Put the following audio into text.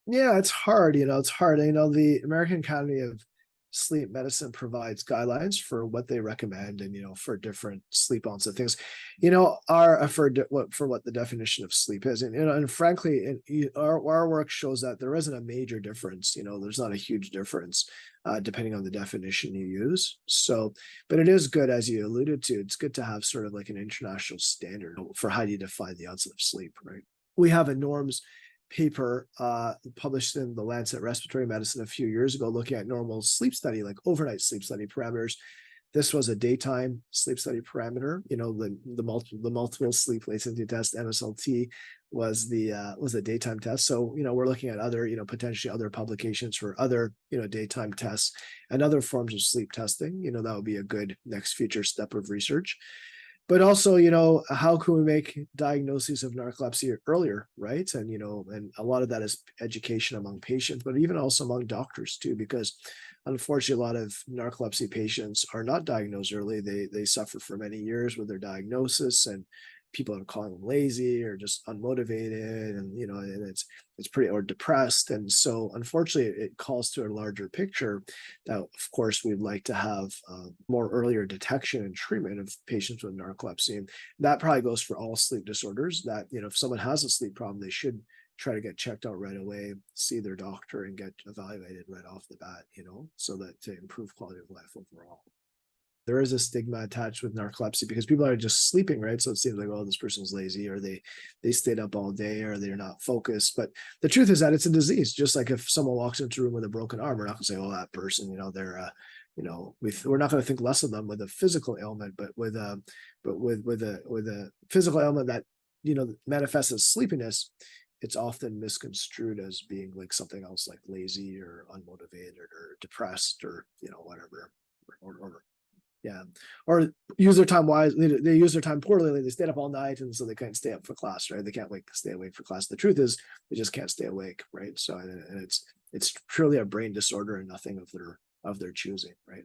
Yeah, it's hard, it's hard. The American Academy of Sleep Medicine provides guidelines for what they recommend and, for different sleep onset things, are for what the definition of sleep is. And frankly, our work shows that there isn't a major difference. There's not a huge difference depending on the definition you use. So, but it is good, as you alluded to, it's good to have sort of like an international standard for how you define the onset of sleep, right? We have a norms paper published in the Lancet Respiratory Medicine a few years ago looking at normal sleep study, like overnight sleep study parameters. This was a daytime sleep study parameter. The multiple sleep latency test, MSLT, was the daytime test. So we're looking at other potentially other publications for other daytime tests and other forms of sleep testing. That would be a good next future step of research. But also, how can we make diagnoses of narcolepsy earlier, right? And a lot of that is education among patients, but even also among doctors too, because unfortunately, a lot of narcolepsy patients are not diagnosed early. They suffer for many years with their diagnosis, and people are calling them lazy or just unmotivated, and it's pretty, or depressed. And so unfortunately, it calls to a larger picture that, of course, we'd like to have more earlier detection and treatment of patients with narcolepsy. And that probably goes for all sleep disorders, that, if someone has a sleep problem, they should try to get checked out right away, see their doctor, and get evaluated right off the bat, so that to improve quality of life overall. There is a stigma attached with narcolepsy because people are just sleeping, right? So it seems like, oh, this person's lazy, or they stayed up all day, or they're not focused. But the truth is that it's a disease. Just like if someone walks into a room with a broken arm, we're not going to say, oh, that person, they're we're not going to think less of them with a physical ailment, but with a physical ailment that manifests as sleepiness. It's often misconstrued as being like something else, like lazy or unmotivated or depressed, or whatever, or yeah, or use their time wisely. They use their time poorly. They stayed up all night, and so they can't stay up for class, right? They can't stay awake for class. The truth is, they just can't stay awake, right? So, and it's purely a brain disorder and nothing of their choosing, right?